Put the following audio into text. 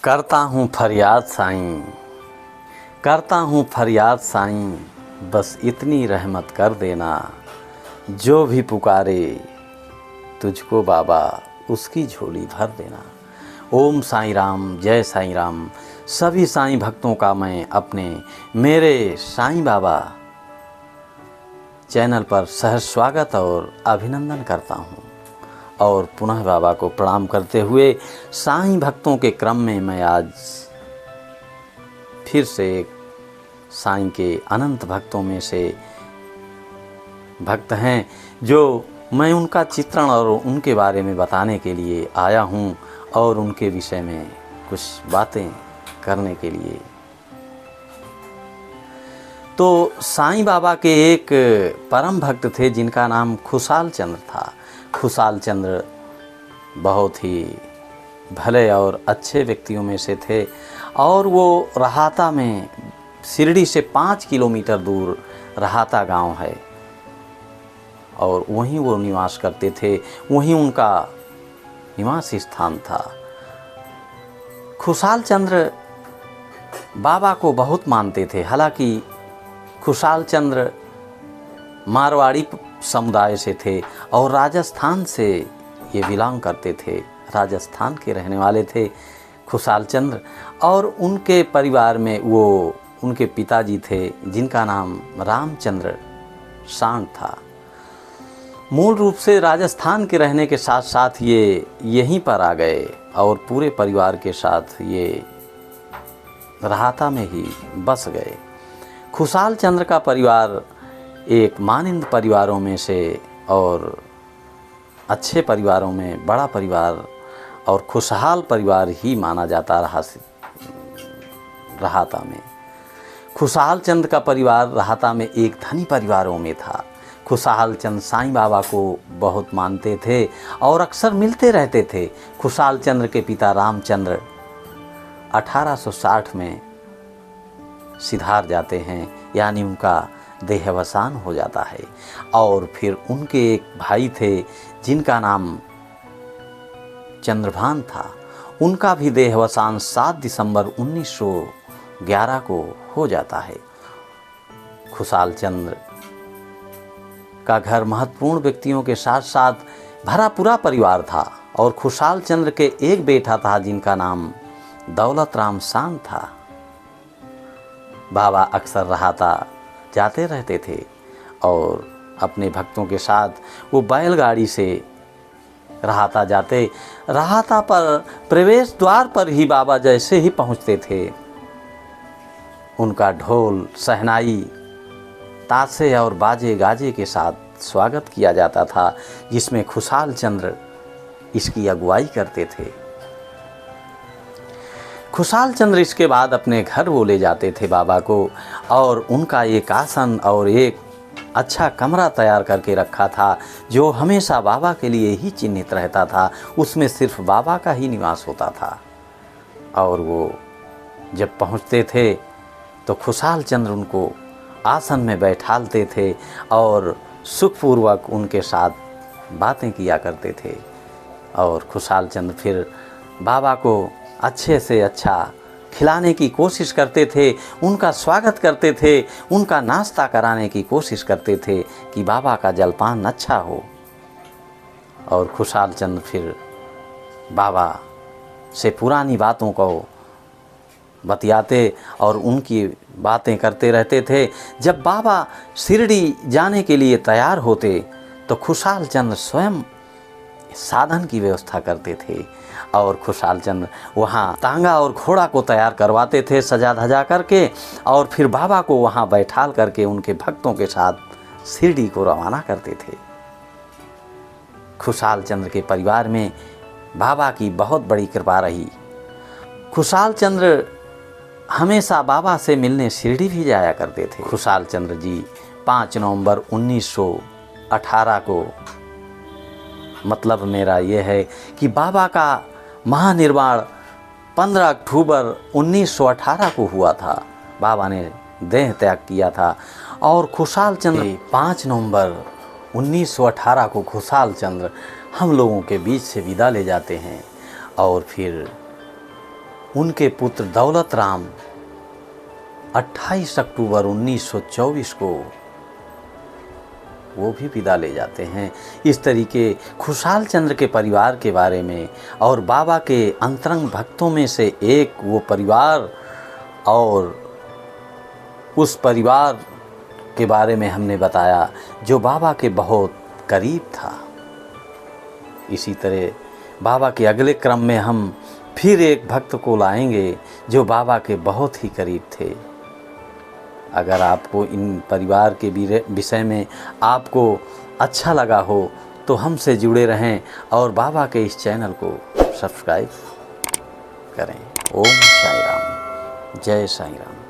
करता हूँ फरियाद साईं, करता हूँ फरियाद साईं, बस इतनी रहमत कर देना। जो भी पुकारे तुझको बाबा उसकी झोली भर देना। ओम साईं राम, जय साईं राम। सभी साईं भक्तों का मैं अपने मेरे साईं बाबा चैनल पर सहर्ष स्वागत और अभिनंदन करता हूँ और पुनः बाबा को प्रणाम करते हुए साईं भक्तों के क्रम में मैं आज फिर से एक साईं के अनंत भक्तों में से भक्त हैं जो मैं उनका चित्रण और उनके बारे में बताने के लिए आया हूँ और उनके विषय में कुछ बातें करने के लिए। तो साईं बाबा के एक परम भक्त थे जिनका नाम खुशाल चंद्र था। खुशाल चंद्र बहुत ही भले और अच्छे व्यक्तियों में से थे और वो रहाता में शिरडी से 5 किलोमीटर दूर रहाता गांव है और वहीं वो निवास करते थे, वहीं उनका निवास स्थान था। खुशाल चंद्र बाबा को बहुत मानते थे। हालांकि खुशाल चंद्र मारवाड़ी समुदाय से थे और राजस्थान से ये बिलोंग करते थे, राजस्थान के रहने वाले थे खुशाल चंद्र। और उनके परिवार में वो उनके पिताजी थे जिनका नाम रामचंद्र सांड था। मूल रूप से राजस्थान के रहने के साथ साथ ये यहीं पर आ गए और पूरे परिवार के साथ ये रहाता में ही बस गए। खुशाल चंद्र का परिवार एक मानिंद परिवारों में से और अच्छे परिवारों में बड़ा परिवार और खुशहाल परिवार ही माना जाता रहाता में। खुशाल चंद का परिवार रहाता में एक धनी परिवारों में था। खुशाल चंद साईं बाबा को बहुत मानते थे और अक्सर मिलते रहते थे। खुशाल चंद्र के पिता रामचंद्र 1860 में सिधार जाते हैं, यानी उनका देहावसान हो जाता है। और फिर उनके एक भाई थे जिनका नाम चंद्रभान था, उनका भी देहावसान 7 दिसंबर 1911 को हो जाता है। खुशाल चंद्र का घर महत्वपूर्ण व्यक्तियों के साथ साथ भरा पूरा परिवार था और खुशाल चंद्र के एक बेटा था जिनका नाम दौलत राम सांड था। बाबा अक्सर रहाता जाते रहते थे और अपने भक्तों के साथ वो बैलगाड़ी से रहाता जाते। रहाता पर प्रवेश द्वार पर ही बाबा जैसे ही पहुंचते थे, उनका ढोल शहनाई ताशे और बाजे गाजे के साथ स्वागत किया जाता था, जिसमें खुशाल चंद्र इसकी अगुवाई करते थे। खुशाल चंद्र इसके बाद अपने घर वो ले जाते थे बाबा को और उनका एक आसन और एक अच्छा कमरा तैयार करके रखा था जो हमेशा बाबा के लिए ही चिन्हित रहता था। उसमें सिर्फ बाबा का ही निवास होता था और वो जब पहुंचते थे तो खुशाल चंद्र उनको आसन में बैठालते थे और सुखपूर्वक उनके साथ बातें किया करते थे। और खुशाल चंद्र फिर बाबा को अच्छे से अच्छा खिलाने की कोशिश करते थे, उनका स्वागत करते थे, उनका नाश्ता कराने की कोशिश करते थे कि बाबा का जलपान अच्छा हो। और खुशाल चंद्र फिर बाबा से पुरानी बातों को बतियाते और उनकी बातें करते रहते थे। जब बाबा शिरडी जाने के लिए तैयार होते तो खुशाल चंद्र स्वयं साधन की व्यवस्था करते थे और खुशाल चंद्र वहाँ तांगा और घोड़ा को तैयार करवाते थे सजा धजा करके और फिर बाबा को वहाँ बैठाल करके उनके भक्तों के साथ शिरडी को रवाना करते थे। खुशाल चंद्र के परिवार में बाबा की बहुत बड़ी कृपा रही। खुशाल चंद्र हमेशा बाबा से मिलने शिरडी भी जाया करते थे। खुशाल चंद्र जी 5 नवंबर 1918 को, मतलब मेरा ये है कि बाबा का महानिर्वाण 15 अक्टूबर 1918 को हुआ था। बाबा ने देह त्याग किया था और खुशाल चंद्र 5 नवंबर 1918 को खुशाल चंद्र हम लोगों के बीच से विदा ले जाते हैं और फिर उनके पुत्र दौलत राम 28 अक्टूबर 1924 को वो भी विदा ले जाते हैं। इस तरीके खुशहाल चंद्र के परिवार के बारे में और बाबा के अंतरंग भक्तों में से एक वो परिवार और उस परिवार के बारे में हमने बताया जो बाबा के बहुत करीब था। इसी तरह बाबा के अगले क्रम में हम फिर एक भक्त को लाएंगे जो बाबा के बहुत ही करीब थे। अगर आपको इन परिवार के विषय में आपको अच्छा लगा हो तो हमसे जुड़े रहें और बाबा के इस चैनल को सब्सक्राइब करें। ओम साई राम, जय साई राम।